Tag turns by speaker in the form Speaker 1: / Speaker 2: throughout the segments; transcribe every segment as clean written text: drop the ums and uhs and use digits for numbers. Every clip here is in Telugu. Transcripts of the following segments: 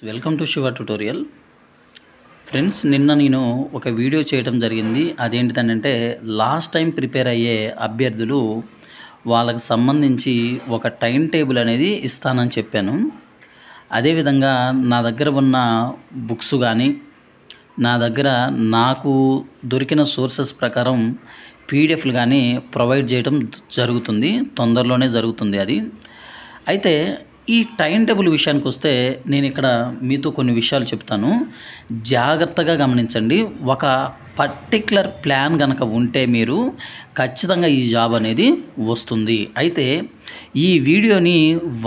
Speaker 1: Welcome to Shiva tutorial. Friends, నిన్న నేను ఒక వీడియో చేయడం జరిగింది. అదేంటిదంటే లాస్ట్ టైం ప్రిపేర్ అయ్యే అభ్యర్థులు వాళ్ళకి సంబంధించి ఒక టైం టేబుల్ అనేది ఇస్తానని చెప్పాను. అదేవిధంగా నా దగ్గర ఉన్న బుక్స్ కానీ నా దగ్గర నాకు దొరికిన సోర్సెస్ ప్రకారం పీడిఎఫ్లు కానీ ప్రొవైడ్ చేయడం జరుగుతుంది. తొందరలోనే జరుగుతుంది అది. అయితే ఈ టైం టేబుల్ విషయానికి వస్తే నేను ఇక్కడ మీతో కొన్ని విషయాలు చెప్తాను. జాగ్రత్తగా గమనించండి. ఒక పర్టిక్యులర్ ప్లాన్ కనుక ఉంటే మీరు ఖచ్చితంగా ఈ జాబ్ అనేది వస్తుంది. అయితే ఈ వీడియోని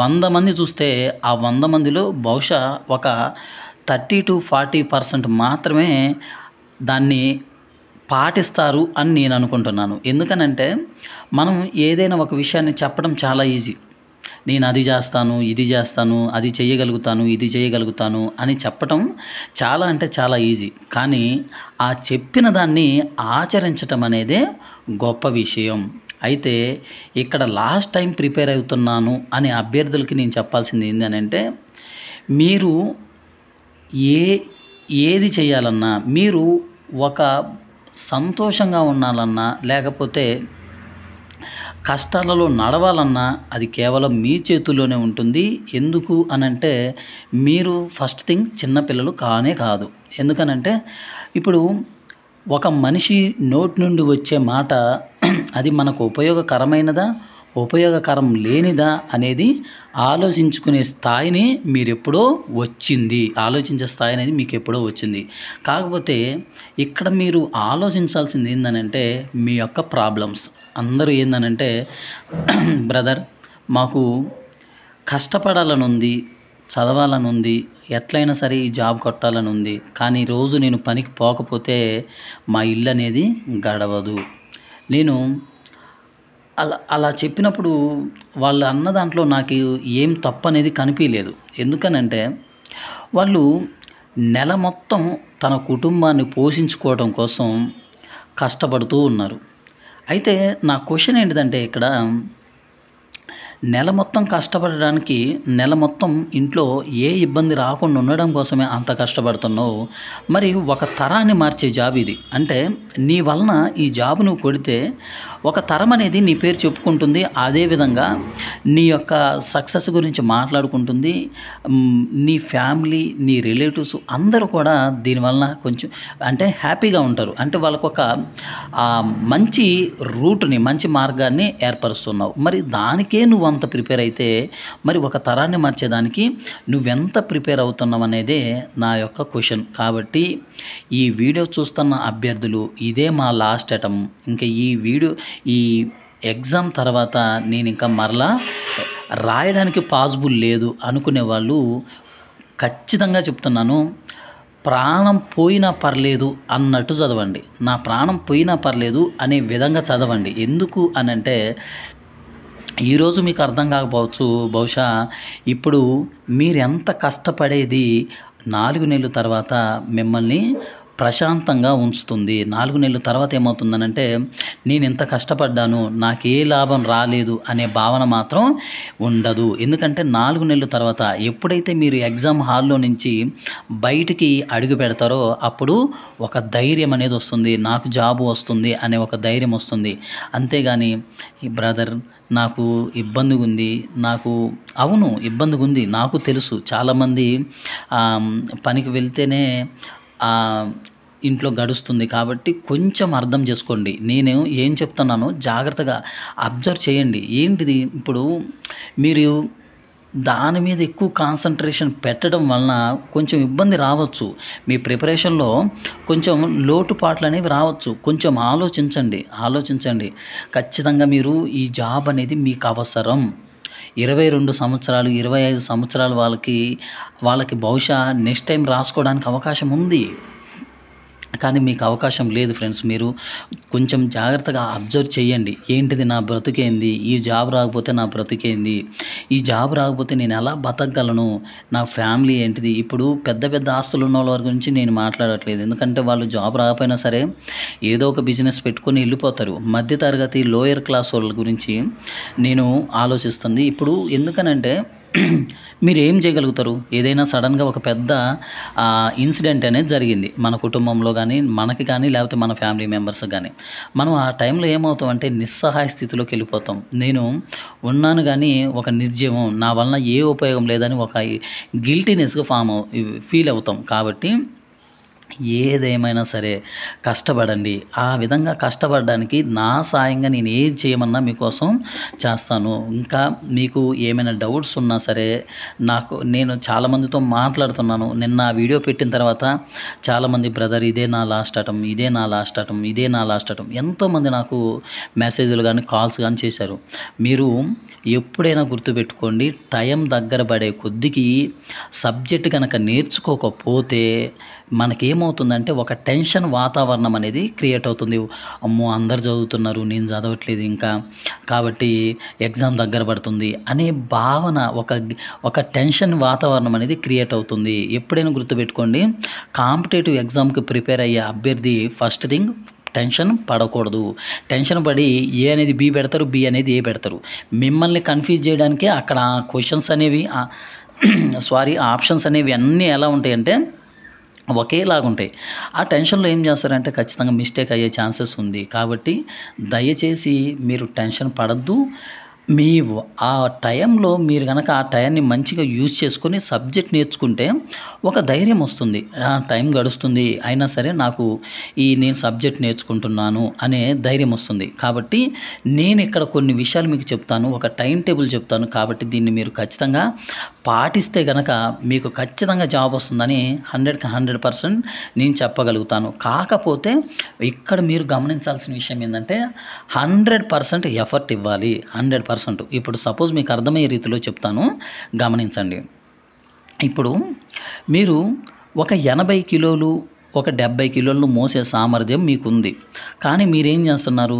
Speaker 1: 100 మంది చూస్తే ఆ 100 మందిలో బహుశా ఒక 30 to 40% మాత్రమే దాన్ని పాటిస్తారు అని నేను అనుకుంటున్నాను. ఎందుకనంటే మనం ఏదైనా ఒక విషయాన్ని చెప్పడం చాలా ఈజీ. నేను అది చేస్తాను, ఇది చేస్తాను, అది చేయగలుగుతాను, ఇది చేయగలుగుతాను అని చెప్పటం చాలా అంటే చాలా ఈజీ. కానీ ఆ చెప్పిన దాన్ని ఆచరించటం అనేదే గొప్ప విషయం. అయితే ఇక్కడ లాస్ట్ టైం ప్రిపేర్ అవుతున్నాను అనే అభ్యర్థులకి నేను చెప్పాల్సింది ఏంటంటే, మీరు ఏది చేయాలన్నా, మీరు ఒక సంతోషంగా ఉండాలన్నా, లేకపోతే కష్టాలలో నడవాలన్నా అది కేవలం మీ చేతుల్లోనే ఉంటుంది. ఎందుకు అనంటే మీరు ఫస్ట్ థింగ్ చిన్నపిల్లలు కానే కాదు. ఎందుకనంటే ఇప్పుడు ఒక మనిషి నోటి నుండి వచ్చే మాట అది మనకు ఉపయోగకరమైనదా, ఉపయోగకరం లేనిదా అనేది ఆలోచించుకునే స్థాయిని మీరెప్పుడో వచ్చింది. ఆలోచించే స్థాయి అనేది మీకు ఎప్పుడో వచ్చింది. కాకపోతే ఇక్కడ మీరు ఆలోచించాల్సింది ఏంటంటే మీ యొక్క ప్రాబ్లమ్స్. అందరూ ఏంటంటే బ్రదర్ మాకు కష్టపడాలని ఉంది, చదవాలని ఉంది, ఎట్లయినా సరే ఈ జాబ్ కొట్టాలని ఉంది, కానీ రోజు నేను పనికి పోకపోతే మా ఇల్లు అనేది గడవదు. నేను అలా చెప్పినప్పుడు వాళ్ళు అన్న దాంట్లో నాకు ఏం తప్పు అనేది కనిపించలేదు. ఎందుకనంటే వాళ్ళు నెల మొత్తం తన కుటుంబాన్ని పోషించుకోవడం కోసం కష్టపడుతూ ఉన్నారు. అయితే నా క్వశ్చన్ ఏంటిదంటే ఇక్కడ నెల మొత్తం కష్టపడడానికి, నెల మొత్తం ఇంట్లో ఏ ఇబ్బంది రాకుండా ఉండడం కోసమే అంత కష్టపడుతున్నావు. మరి ఒక తరాన్ని మార్చే జాబ్ ఇది. అంటే నీ వలన ఈ జాబ్ నువ్వు కొడితే ఒక తరం అనేది నీ పేరు చెప్పుకుంటుంది. అదేవిధంగా నీ యొక్క సక్సెస్ గురించి మాట్లాడుకుంటుంది. నీ ఫ్యామిలీ, నీ రిలేటివ్స్ అందరూ కూడా దీనివలన కొంచెం అంటే హ్యాపీగా ఉంటారు. అంటే వాళ్ళకు ఒక మంచి రూట్ని, మంచి మార్గాన్ని ఏర్పరుస్తున్నావు. మరి దానికే నువ్వు అంత ప్రిపేర్ అయితే మరి ఒక తరాన్ని మార్చేదానికి నువ్వెంత ప్రిపేర్ అవుతున్నావు అనేదే నా యొక్క క్వశ్చన్. కాబట్టి ఈ వీడియో చూస్తున్న అభ్యర్థులు ఇదే మా లాస్ట్ అటెంప్ట్. ఇంకా ఈ ఎగ్జామ్ తర్వాత నేను ఇంకా మరలా రాయడానికి పాసిబుల్ లేదు అనుకునే వాళ్ళు ఖచ్చితంగా చెప్తున్నాను, ప్రాణం పోయినా పర్లేదు అన్నట్టు చదవండి. నా ప్రాణం పోయినా పర్లేదు అనే విధంగా చదవండి. ఎందుకు అనంటే ఈరోజు మీకు అర్థం కాకపోవచ్చు. బహుశా ఇప్పుడు మీరు ఎంత కష్టపడేది 4 నెలల తర్వాత మిమ్మల్ని ప్రశాంతంగా ఉంచుతుంది. 4 నెలల తర్వాత ఏమవుతుందనంటే నేను ఎంత కష్టపడ్డాను, నాకు ఏ లాభం రాలేదు అనే భావన మాత్రం ఉండదు. ఎందుకంటే 4 నెలల తర్వాత ఎప్పుడైతే మీరు ఎగ్జామ్ హాల్లో నుంచి బయటికి అడుగు పెడతారో అప్పుడు ఒక ధైర్యం అనేది వస్తుంది. నాకు జాబ్ వస్తుంది అనే ఒక ధైర్యం వస్తుంది. అంతేగాని బ్రదర్ నాకు ఇబ్బందిగా ఉంది, అవును ఇబ్బందిగా ఉంది, నాకు తెలుసు. చాలామంది పనికి వెళ్తేనే ఇంట్లో గడుస్తుంది. కాబట్టి కొంచెం అర్థం చేసుకోండి. నేను ఏం చెప్తున్నానో జాగ్రత్తగా అబ్జర్వ్ చేయండి. ఏంటిది ఇప్పుడు మీరు దాని మీద ఎక్కువ కాన్సన్ట్రేషన్ పెట్టడం వలన కొంచెం ఇబ్బంది రావచ్చు. మీ ప్రిపరేషన్లో కొంచెం లోటుపాట్లు అనేవి రావచ్చు. కొంచెం ఆలోచించండి. ఖచ్చితంగా మీరు ఈ జాబ్ అనేది మీకు అవసరం. 22 సంవత్సరాలు, 25 సంవత్సరాలు వాళ్ళకి బహుశా నెక్స్ట్ టైం రాసుకోవడానికి అవకాశం ఉంది. కానీ మీకు అవకాశం లేదు ఫ్రెండ్స్. మీరు కొంచెం జాగ్రత్తగా అబ్జర్వ్ చేయండి. ఏంటిది నా బ్రతుకేంది, ఈ జాబ్ రాకపోతే నా బ్రతుకేంది, ఈ జాబ్ రాకపోతే నేను ఎలా బతకగలను, నా ఫ్యామిలీ ఏంటిది. ఇప్పుడు పెద్ద ఆస్తులు ఉన్న వాళ్ళ గురించి నేను మాట్లాడట్లేదు. ఎందుకంటే వాళ్ళు జాబ్ రాకపోయినా సరే ఏదో ఒక బిజినెస్ పెట్టుకొని వెళ్ళిపోతారు. మధ్యతరగతి లోయర్ క్లాస్ వాళ్ళ గురించి నేను ఆలోచిస్తుంది ఇప్పుడు. ఎందుకనంటే మీరేం చేయగలుగుతారు? ఏదైనా సడన్‌గా ఒక పెద్ద ఇన్సిడెంట్ అనేది జరిగింది. మన కుటుంబంలో గానీ, మనకి కానీ, లేకపోతే మన ఫ్యామిలీ మెంబర్స్‌కి గానీ. మనం ఆ టైంలో ఏమవుతామంటే నిస్సహాయ స్థితిలోకెళ్ళిపోతాం. నేను ఉన్నాను గానీ ఒక నిర్జీవం. నా వలన ఏ ఉపయోగం లేదని ఒక గిల్టీనెస్‌గా ఫీల్ అవుతాం. కాబట్టి ఏదేమైనా సరే కష్టపడండి. ఆ విధంగా కష్టపడడానికి నా సాయంగా నేను ఏది చేయమన్నా మీకోసం చేస్తాను. ఇంకా మీకు ఏమైనా డౌట్స్ ఉన్నా సరే నేను చాలామందితో మాట్లాడుతున్నాను. నిన్న ఆ వీడియో పెట్టిన తర్వాత చాలామంది బ్రదర్ ఇదే నా లాస్ట్ అటెంప్ట్, ఇదే నా లాస్ట్ అటెంప్ట్, ఇదే నా లాస్ట్ అటెంప్ట్ ఎంతోమంది నాకు మెసేజ్‌లు గానీ, కాల్స్ గానీ చేశారు. మీరు ఎప్పుడైనా గుర్తుపెట్టుకోండి, టైం దగ్గర పడే కొద్దికి సబ్జెక్ట్ గనక నేర్చుకోకపోతే మనకేమవుతుందంటే ఒక టెన్షన్ వాతావరణం అనేది క్రియేట్ అవుతుంది. అమ్మో! అందరూ చదువుతున్నారు, నేను చదవట్లేదు ఇంకా. కాబట్టి ఎగ్జామ్ దగ్గర పడుతుంది అనే భావన ఒక టెన్షన్ వాతావరణం అనేది క్రియేట్ అవుతుంది. ఎప్పుడైనా గుర్తుపెట్టుకోండి, కాంపిటేటివ్ ఎగ్జామ్‌కి ప్రిపేర్ అయ్యే అభ్యర్థి ఫస్ట్ థింగ్ టెన్షన్ పడకూడదు. టెన్షన్ పడి ఏ అనేది బి పెడతారు, బి అనేది ఏ పెడతారు. మిమ్మల్ని కన్‌ఫ్యూజ్ చేయడానికే అక్కడ క్వెషన్స్ అనేవి ఆప్షన్స్ అనేవి అన్నీ ఎలా ఉంటాయంటే ఒకేలాగుంటాయి. ఆ టెన్షన్‌లో ఏం చేస్తారంటే ఖచ్చితంగా మిస్టేక్ అయ్యే ఛాన్సెస్ ఉంది. కాబట్టి దయచేసి మీరు టెన్షన్ పడొద్దు. ఆ టైంలో మీరు గనక ఆ టైంని మంచిగా యూజ్ చేసుకొని సబ్జెక్ట్ నేర్చుకుంటే ఒక ధైర్యం వస్తుంది. టైం గడుస్తుంది అయినా సరే నేను సబ్జెక్ట్ నేర్చుకుంటున్నాను అనే ధైర్యం వస్తుంది. కాబట్టి నేను ఇక్కడ కొన్ని విషయాలు మీకు చెప్తాను. ఒక టైం టేబుల్ చెప్తాను. కాబట్టి దీన్ని మీరు ఖచ్చితంగా పాటిస్తే గనక మీకు ఖచ్చితంగా జాబ్ వస్తుందని 100కి 100% నేను చెప్పగలుగుతాను. కాకపోతే ఇక్కడ మీరు గమనించాల్సిన విషయం ఏందంటే 100% ఎఫర్ట్ ఇవ్వాలి. 100%. ఇప్పుడు సపోజ్ మీకు అర్థమయ్యే రీతిలో చెప్తాను, గమనించండి. ఇప్పుడు మీరు ఒక 80 కిలోలు, ఒక 70 కిలోలను మోసే సామర్థ్యం మీకుంది. కానీ మీరేం చేస్తున్నారు?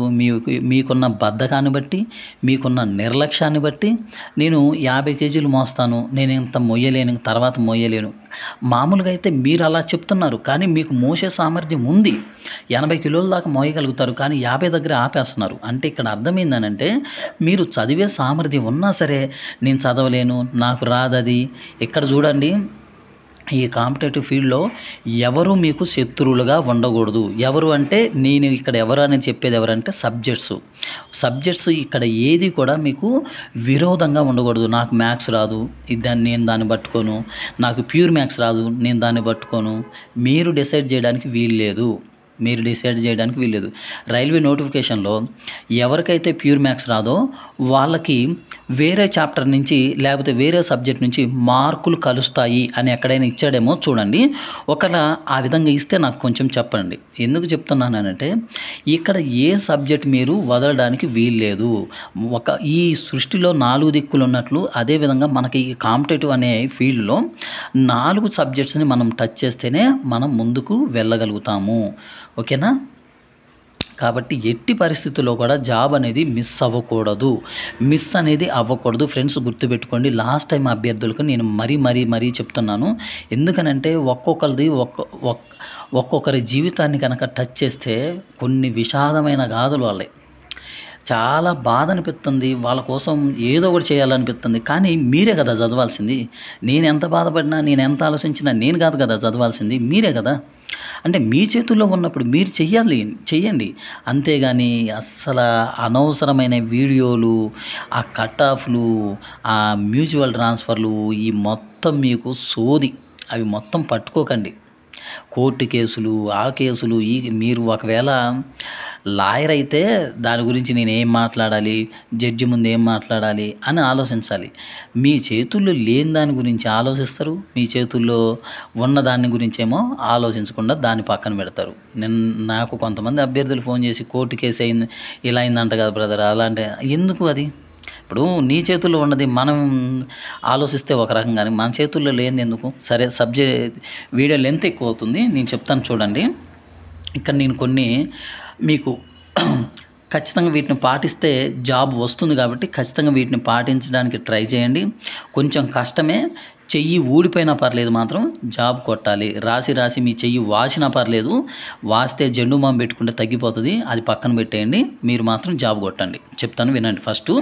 Speaker 1: మీకున్న బద్ధకాన్ని బట్టి, మీకున్న నిర్లక్ష్యాన్ని బట్టి నేను 50 కేజీలు మోస్తాను, నేను ఇంత మొయ్యలేను, తర్వాత మొయ్యలేను. మామూలుగా అయితే మీరు అలా చెప్తున్నారు, కానీ మీకు మోసే సామర్థ్యం ఉంది. 80 కిలోల దాకా మోయగలుగుతారు, కానీ 50 దగ్గర ఆపేస్తున్నారు. అంటే ఇక్కడ అర్థమైందనంటే మీరు చదివే సామర్థ్యం ఉన్నా సరే నేను చదవలేను, నాకు రాదది. ఇక్కడ చూడండి, ఈ కాంపిటేటివ్ ఫీల్డ్‌లో ఎవరు మీకు శత్రువులుగా ఉండకూడదు. ఎవరు అంటే నేను ఇక్కడ ఎవరు అనేది చెప్పేది ఎవరంటే సబ్జెక్ట్స్ ఇక్కడ ఏది కూడా మీకు విరోధంగా ఉండకూడదు. నాకు మ్యాథ్స్ రాదు, నేను దాన్ని పట్టుకోను. నాకు ప్యూర్ మ్యాథ్స్ రాదు, నేను దాన్ని పట్టుకోను. మీరు డిసైడ్ చేయడానికి వీల్లేదు. రైల్వే నోటిఫికేషన్‌లో ఎవరికైతే ప్యూర్ మ్యాథ్స్ రాదో వాళ్ళకి వేరే చాప్టర్ నుంచి లేకపోతే వేరే సబ్జెక్ట్ నుంచి మార్కులు కలుస్తాయి అని ఎక్కడైనా ఇచ్చాడేమో చూడండి. ఒకవేళ ఆ విధంగా ఇస్తే నాకు కొంచెం చెప్పండి. ఎందుకు చెప్తున్నానంటే ఇక్కడ ఏ సబ్జెక్ట్ మీరు వదలడానికి వీల్లేదు. ఈ సృష్టిలో 4 దిక్కులు ఉన్నట్లు అదేవిధంగా మనకి ఈ కాంపిటేటివ్ అనే ఫీల్డ్‌లో 4 సబ్జెక్ట్స్‌ని మనం టచ్ చేస్తేనే మనం ముందుకు వెళ్ళగలుగుతాము. ఓకేనా? కాబట్టి ఎట్టి పరిస్థితుల్లో కూడా జాబ్ అనేది మిస్ అవ్వకూడదు. ఫ్రెండ్స్ గుర్తుపెట్టుకోండి. లాస్ట్ టైం అభ్యర్థులకు నేను మరీ చెప్తున్నాను. ఎందుకనంటే ఒక్కొక్కరి జీవితాన్ని కనుక టచ్ చేస్తే కొన్ని విషాదమైన గాథలు వాళ్ళవి. చాలా బాధ అనిపిస్తుంది. వాళ్ళ కోసం ఏదో ఒకటి చేయాలనిపిస్తుంది. కానీ మీరే కదా చదవాల్సింది. నేను ఎంత బాధపడినా, నేను ఎంత ఆలోచించినా నేను కాదు కదా చదవాల్సింది, మీరే కదా. అంటే మీ చేతుల్లో ఉన్నప్పుడు మీరు చెయ్యండి. అంతేగాని అస్సలు అనవసరమైన వీడియోలు, ఆ కట్ ఆఫ్లు, ఆ మ్యూచువల్ ట్రాన్స్ఫర్లు, ఈ మొత్తం మీకు సోది అవి మొత్తం పట్టుకోకండి. కోర్టు కేసులు, ఆ కేసులు, మీరు ఒకవేళ లాయర్ అయితే దాని గురించి నేను ఏం మాట్లాడాలి, జడ్జి ముందు ఏం మాట్లాడాలి అని ఆలోచించాలి. మీ చేతుల్లో లేని దాని గురించి ఆలోచిస్తారు, మీ చేతుల్లో ఉన్న దాని గురించేమో ఆలోచించకుండా దాన్ని పక్కన పెడతారు. నాకు కొంతమంది అభ్యర్థులు ఫోన్ చేసి కోర్టు కేసు అయింది, ఇలా అయిందంట కదా బ్రదర్, అలాంటి ఎందుకు అది? ఇప్పుడు నీ చేతుల్లో ఉన్నది మనం ఆలోచిస్తే ఒక రకంగానే, మన చేతుల్లో లేనిది ఎందుకు? సరే, వీడియో లెంత్ ఎక్కువ అవుతుంది, నేను చెప్తాను చూడండి. ఇక్కడ నేను కొన్ని మీకు ఖచ్చితంగా వీటిని పాటిస్తే జాబ్ వస్తుంది. కాబట్టి ఖచ్చితంగా వీటిని పాటించడానికి ట్రై చేయండి. కొంచెం కష్టమే, చెయ్యి ఊడిపోయినా పర్లేదు, మాత్రం జాబ్ కొట్టాలి. రాసి మీ చెయ్యి వాసినా పర్లేదు, వాస్తే జెండు బాంబు పెట్టుకుంటే తగ్గిపోతుంది, అది పక్కన పెట్టేయండి. మీరు మాత్రం జాబ్ కొట్టండి. చెప్తాను వినండి. ఫస్ట్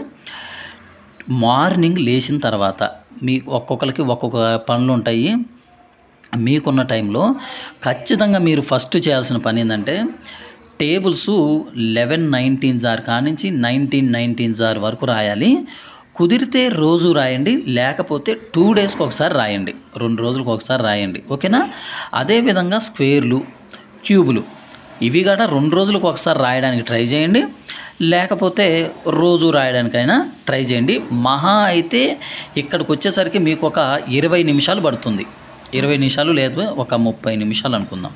Speaker 1: మార్నింగ్ లేచిన తర్వాత మీ ఒక్కొక్కరికి ఒక్కొక్క పనులు ఉంటాయి. మీకున్న టైంలో ఖచ్చితంగా మీరు ఫస్ట్ చేయాల్సిన పని ఏంటంటే టేబుల్స్ 11-19 జార్ కానించి 19-19 జార్ వరకు రాయాలి. కుదిరితే రోజు రాయండి, లేకపోతే 2 డేస్కి ఒకసారి రాయండి, 2 రోజులకు ఒకసారి రాయండి. ఓకేనా? అదేవిధంగా స్క్వేర్లు, క్యూబులు ఇవి కూడా 2 రోజులకు ఒకసారి రాయడానికి ట్రై చేయండి, లేకపోతే రోజు రాయడానికైనా ట్రై చేయండి. మహా అయితే ఇక్కడికి వచ్చేసరికి మీకు ఒక 20 నిమిషాలు పడుతుంది. 20 నిమిషాలు లేదు, ఒక 30 నిమిషాలు అనుకుందాం.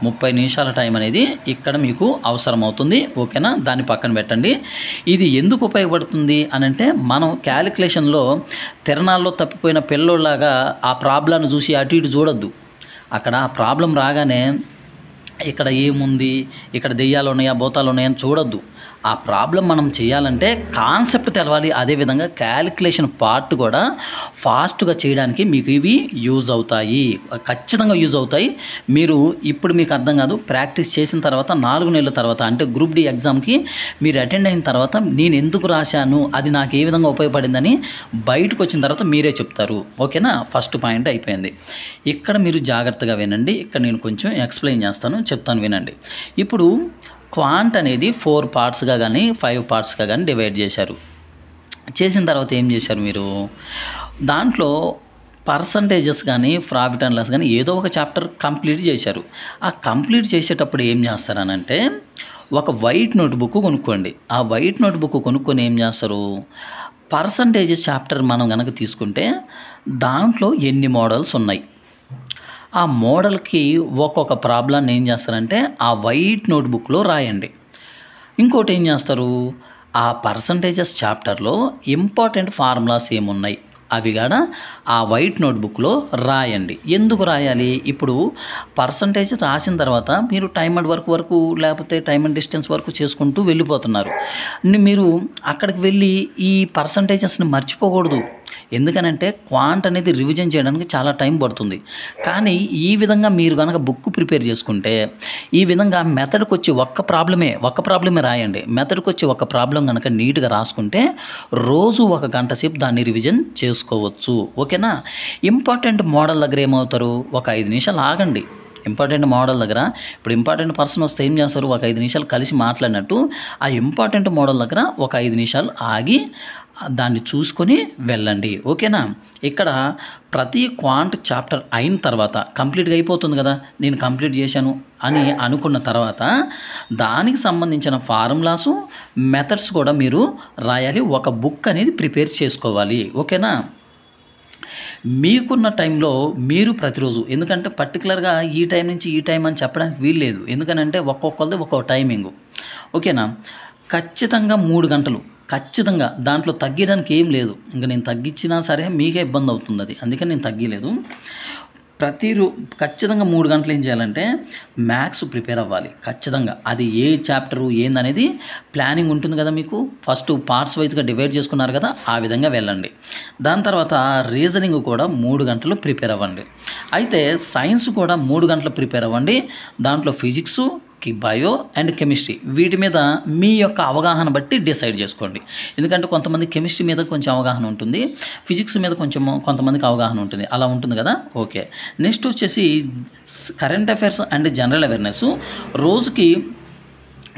Speaker 1: 30 నిమిషాల టైం అనేది ఇక్కడ మీకు అవసరం అవుతుంది. ఓకేనా? దాన్ని పక్కన పెట్టండి. ఇది ఎందుకు ఉపయోగపడుతుంది అని అంటే, మనం క్యాలిక్యులేషన్లో తిరణాల్లో తప్పిపోయిన పిల్లోళ్ళలాగా ఆ ప్రాబ్లాన్ని చూసి అటు ఇటు చూడొద్దు. అక్కడ ఆ ప్రాబ్లం రాగానే ఇక్కడ ఏముంది, ఇక్కడ దెయ్యాలు ఉన్నాయా భూతాలు ఉన్నాయని చూడొద్దు. ఆ ప్రాబ్లం మనం చేయాలంటే కాన్సెప్ట్ తెలవాలి. అదేవిధంగా క్యాలిక్యులేషన్ పార్ట్ కూడా ఫాస్ట్గా చేయడానికి మీకు ఇవి యూజ్ అవుతాయి, ఖచ్చితంగా యూజ్ అవుతాయి. మీరు ఇప్పుడు మీకు అర్థం కాదు, ప్రాక్టీస్ చేసిన తర్వాత 4 నెలల తర్వాత అంటే గ్రూప్ డి ఎగ్జామ్కి మీరు అటెండ్ అయిన తర్వాత నేను ఎందుకు రాశాను, అది నాకు ఏ విధంగా ఉపయోగపడిందని బయటకు వచ్చిన తర్వాత మీరే చెప్తారు. ఓకేనా? ఫస్ట్ పాయింట్ అయిపోయింది. ఇక్కడ మీరు జాగ్రత్తగా వినండి. ఇక్కడ నేను కొంచెం ఎక్స్ప్లెయిన్ చేస్తాను, చెప్తాను, వినండి. ఇప్పుడు క్వాంట్ అనేది 4 పార్ట్స్గా కానీ 5 పార్ట్స్గా కానీ డివైడ్ చేశారు. చేసిన తర్వాత ఏం చేశారు మీరు, దాంట్లో పర్సంటేజెస్ కానీ ప్రాఫిట్ అండ్ లాస్ కానీ ఏదో ఒక చాప్టర్ కంప్లీట్ చేశారు. ఆ కంప్లీట్ చేసేటప్పుడు ఏం చేస్తారనంటే ఒక వైట్ నోట్బుక్ కొనుక్కోండి. ఆ వైట్ నోట్బుక్ కొనుక్కొని ఏం చేస్తారు, పర్సంటేజెస్ చాప్టర్ మనం కనుక తీసుకుంటే దాంట్లో ఎన్ని మోడల్స్ ఉన్నాయి, ఆ మోడల్కి ఒక్కొక్క ప్రాబ్లాన్ని ఏం చేస్తారంటే ఆ వైట్ నోట్బుక్లో రాయండి. ఇంకోటి ఏం చేస్తారు, ఆ పర్సంటేజెస్ చాప్టర్లో ఇంపార్టెంట్ ఫార్ములాస్ ఏమున్నాయి అవి కూడా ఆ వైట్ నోట్బుక్లో రాయండి. ఎందుకు రాయాలి, ఇప్పుడు పర్సంటేజ్ రాసిన తర్వాత మీరు టైమ్ అండ్ వర్క్ వరకు లేకపోతే టైమ్ అండ్ డిస్టెన్స్ వరకు చేసుకుంటూ వెళ్ళిపోతున్నారు. మీరు అక్కడికి వెళ్ళి ఈ పర్సంటేజెస్ని మర్చిపోకూడదు. ఎందుకనంటే క్వాంట్ అనేది రివిజన్ చేయడానికి చాలా టైం పడుతుంది. కానీ ఈ విధంగా మీరు కనుక బుక్ ప్రిపేర్ చేసుకుంటే ఈ విధంగా మెథడ్కి వచ్చి ఒక్క ప్రాబ్లమే రాయండి. మెథడ్కి వచ్చి ఒక ప్రాబ్లం కనుక నీట్గా రాసుకుంటే రోజు 1 గంట సేపు దాన్ని రివిజన్ చేసుకోవచ్చు. ఓకేనా? ఇంపార్టెంట్ మోడల్ దగ్గర ఏమవుతారు, ఒక 5 నిమిషాలు ఆగండి. ఇంపార్టెంట్ మోడల్ దగ్గర ఇప్పుడు ఇంపార్టెంట్ పర్సన్ వస్తే ఏం చేస్తారు, ఒక 5 నిమిషాలు కలిసి మాట్లాడినట్టు ఆ ఇంపార్టెంట్ మోడల్ దగ్గర ఒక 5 నిమిషాలు ఆగి దాన్ని చూసుకొని వెళ్ళండి. ఓకేనా? ఇక్కడ ప్రతి క్వాంట్ చాప్టర్ అయిన తర్వాత కంప్లీట్గా అయిపోతుంది కదా, నేను కంప్లీట్ చేశాను అని అనుకున్న తర్వాత దానికి సంబంధించిన ఫార్ములాసు మెథడ్స్ కూడా మీరు రాయాలి. ఒక బుక్ అనేది ప్రిపేర్ చేసుకోవాలి. ఓకేనా? మీకున్న టైంలో మీరు ప్రతిరోజు, ఎందుకంటే పర్టికులర్గా ఈ టైం నుంచి ఈ టైం అని చెప్పడానికి వీల్లేదు. ఎందుకనంటే ఒక్కొక్కరిది ఒక్కొక్క టైమింగు. ఓకేనా? ఖచ్చితంగా 3 గంటలు, ఖచ్చితంగా దాంట్లో తగ్గడానికి ఏం లేదు. ఇంకా నేను తగ్గించినా సరే మీకే ఇబ్బంది అవుతుంది, అది అందుకని నేను తగ్గలేదు. ఖచ్చితంగా 3 గంటలు ఏం చేయాలంటే మ్యాథ్స్ ప్రిపేర్ అవ్వాలి ఖచ్చితంగా. అది ఏ చాప్టరు ఏందనేది ప్లానింగ్ ఉంటుంది కదా మీకు. ఫస్ట్ పార్ట్స్ వైజ్గా డివైడ్ చేసుకున్నారు కదా, ఆ విధంగా వెళ్ళండి. దాని తర్వాత రీజనింగ్ కూడా 3 గంటలు ప్రిపేర్ అవ్వండి. అయితే సైన్స్ కూడా 3 గంటలు ప్రిపేర్ అవ్వండి. దాంట్లో ఫిజిక్సు, బయో అండ్ కెమిస్ట్రీ వీటి మీద మీ యొక్క అవగాహన బట్టి డిసైడ్ చేసుకోండి. ఎందుకంటే కొంతమంది కెమిస్ట్రీ మీద కొంచెం అవగాహన ఉంటుంది, ఫిజిక్స్ మీద కొంతమందికి అవగాహన ఉంటుంది, అలా ఉంటుంది కదా. ఓకే, నెక్స్ట్ వచ్చేసి current affairs and general awareness రోజుకి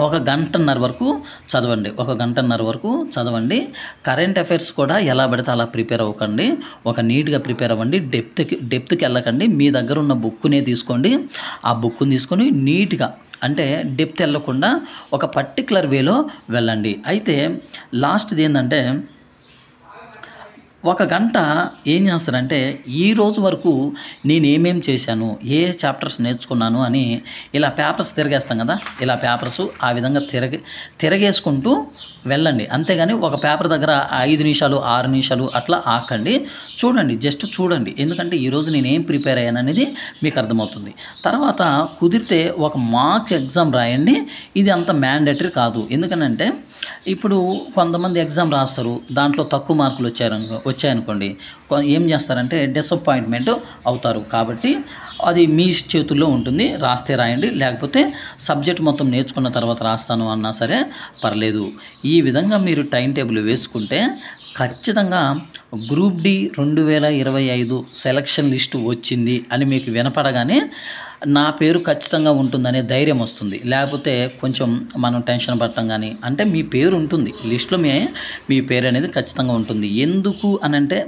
Speaker 1: 1 గంటన్నర వరకు చదవండి. 1 గంటన్నర వరకు చదవండి. కరెంట్ అఫైర్స్ కూడా ఎలా పడితే అలా ప్రిపేర్ అవ్వకండి, ఒక నీట్గా ప్రిపేర్ అవ్వండి. డెప్త్కి వెళ్ళకండి. మీ దగ్గర ఉన్న బుక్నే తీసుకోండి. ఆ బుక్ని తీసుకొని నీట్గా, అంటే డెప్త్ వెళ్ళకుండా ఒక పర్టికులర్ వేలో వెళ్ళండి. అయితే లాస్ట్ది ఏంటంటే 1 గంట ఏం చేస్తారంటే ఈ రోజు వరకు నేను ఏమేం చేశాను, ఏ చాప్టర్స్ నేర్చుకున్నాను అని ఇలా పేపర్స్ తిరిగేస్తాం కదా, ఇలా పేపర్స్ ఆ విధంగా తిరగేసుకుంటూ వెళ్ళండి. అంతేగాని ఒక పేపర్ దగ్గర 5 నిమిషాలు 6 నిమిషాలు అట్లా ఆకండి. చూడండి, జస్ట్ చూడండి. ఎందుకంటే ఈరోజు నేను ఏం ప్రిపేర్ అయ్యాను అనేది మీకు అర్థమవుతుంది. తర్వాత కుదిరితే ఒక మార్క్స్ ఎగ్జామ్ రాయండి. ఇది అంత మ్యాండేటరీ కాదు. ఎందుకనంటే ఇప్పుడు కొంతమంది ఎగ్జామ్ రాస్తారు, దాంట్లో తక్కువ మార్కులు వచ్చాయనుకోండి, ఏం చేస్తారంటే డిసప్పాయింట్మెంట్ అవుతారు. కాబట్టి అది మీ చేతుల్లో ఉంటుంది. రాస్తే రాయండి, లేకపోతే సబ్జెక్ట్ మొత్తం నేర్చుకున్న తర్వాత రాస్తాను అన్నా సరే పర్లేదు. ఈ విధంగా మీరు టైం టేబుల్ వేసుకుంటే ఖచ్చితంగా గ్రూప్ డి 2025 సెలక్షన్ లిస్ట్ వచ్చింది అని మీకు వినపడగానే నా పేరు ఖచ్చితంగా ఉంటుందనే ధైర్యం వస్తుంది. లేకపోతే కొంచెం మనం టెన్షన్ పడటం కానీ, అంటే మీ పేరు ఉంటుంది లిస్టులో, మీ పేరు అనేది ఖచ్చితంగా ఉంటుంది. ఎందుకు అనంటే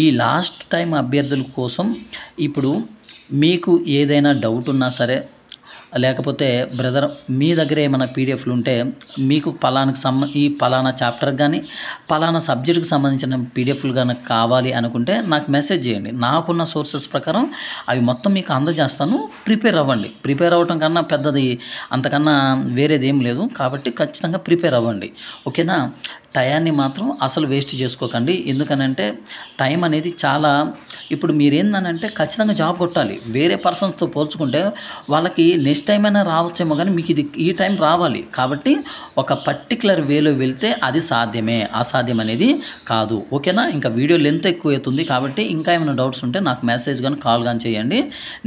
Speaker 1: ఈ లాస్ట్ టైం అభ్యర్థుల కోసం ఇప్పుడు మీకు ఏదైనా డౌట్ ఉన్నా సరే, లేకపోతే బ్రదర్ మీ దగ్గర ఏమైనా పీడిఎఫ్లు ఉంటే మీకు ఈ పలానా చాప్టర్కి కానీ పలానా సబ్జెక్టుకి సంబంధించిన పీడిఎఫ్లు కనుక కావాలి అనుకుంటే నాకు మెసేజ్ చేయండి. నాకున్న సోర్సెస్ ప్రకారం అవి మొత్తం మీకు అందజేస్తాను. ప్రిపేర్ అవ్వండి. ప్రిపేర్ అవ్వటం కన్నా పెద్దది అంతకన్నా వేరేది ఏం లేదు. కాబట్టి ఖచ్చితంగా ప్రిపేర్ అవ్వండి. ఓకేనా? టయాన్ని మాత్రం అసలు వేస్ట్ చేసుకోకండి. ఎందుకనంటే టైం అనేది చాలా, ఇప్పుడు మీరేందనంటే ఖచ్చితంగా జాబ్ కొట్టాలి. వేరే పర్సన్స్తో పోల్చుకుంటే వాళ్ళకి నెక్స్ట్ టైం అయినా రావచ్చేమో, కానీ మీకు ఈ టైం రావాలి. కాబట్టి ఒక పర్టికులర్ వేలో వెళ్తే అది సాధ్యమే, అసాధ్యం అనేది కాదు. ఓకేనా? ఇంకా వీడియో లెంత్ ఎక్కువ అవుతుంది కాబట్టి ఇంకా ఏమైనా డౌట్స్ ఉంటే నాకు మెసేజ్ కానీ కాల్ కానీ చేయండి.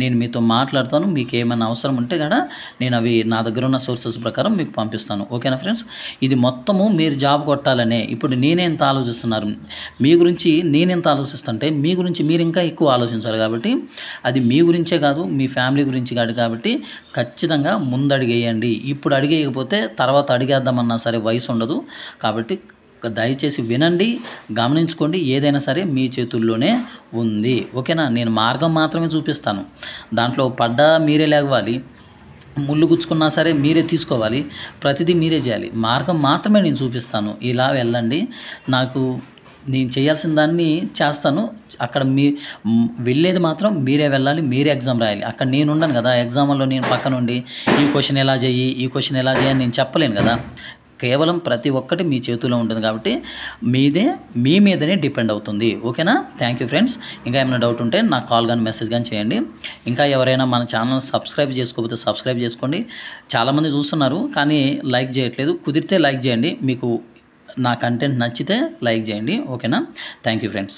Speaker 1: నేను మీతో మాట్లాడతాను. మీకు ఏమైనా అవసరం ఉంటే కూడా నేను అవి నా దగ్గర ఉన్న సోర్సెస్ ప్రకారం మీకు పంపిస్తాను. ఓకేనా ఫ్రెండ్స్? ఇది మొత్తము మీరు జాబ్ కొట్టాలనే. ఇప్పుడు నేనెంత ఆలోచిస్తున్నారు, మీ గురించి నేనెంత ఆలోచిస్తుంటే మీ గురించి మీరు ఇంకా ఎక్కువ ఆలోచించాలి. కాబట్టి అది మీ గురించే కాదు, మీ ఫ్యామిలీ గురించి కాదు. కాబట్టి ఖచ్చితంగా ముందు అడిగేయండి. ఇప్పుడు అడిగేయకపోతే తర్వాత అడిగేద్దామన్నా సరే వయసు ఉండదు. కాబట్టి దయచేసి వినండి, గమనించుకోండి. ఏదైనా సరే మీ చేతుల్లోనే ఉంది. ఓకేనా? నేను మార్గం మాత్రమే చూపిస్తాను. దాంట్లో పడ్డా మీరే లేవాలి, ముళ్ళు గుచ్చుకున్నా సరే మీరే తీసుకోవాలి, ప్రతిదీ మీరే చేయాలి. మార్గం మాత్రమే నేను చూపిస్తాను. ఇలా వెళ్ళండి, నేను చేయాల్సిన దాన్ని చేస్తాను. అక్కడ వెళ్ళేది మాత్రం మీరే వెళ్ళాలి, మీరే ఎగ్జామ్ రాయాలి. అక్కడ నేను ఉండను కదా ఎగ్జామ్లో, నేను పక్కనుండి ఈ క్వశ్చన్ ఎలా చేయి, ఈ క్వశ్చన్ ఎలా చేయి అని నేను చెప్పలేను కదా. కేవలం ప్రతి ఒక్కటి మీ చేతిలో ఉంటుంది. కాబట్టి మీ మీదనే డిపెండ్ అవుతుంది. ఓకేనా? Thank you friends. ఇంకా ఏమైనా డౌట్ ఉంటే నాకు కాల్ కానీ మెసేజ్ కానీ చేయండి. ఇంకా ఎవరైనా మన ఛానల్ సబ్స్క్రైబ్ చేసుకోకపోతే సబ్స్క్రైబ్ చేసుకోండి. చాలామంది చూస్తున్నారు కానీ లైక్ చేయట్లేదు. కుదిరితే లైక్ చేయండి. మీకు నా కంటెంట్ నచ్చితే లైక్ చేయండి. ఓకేనా? Thank you friends.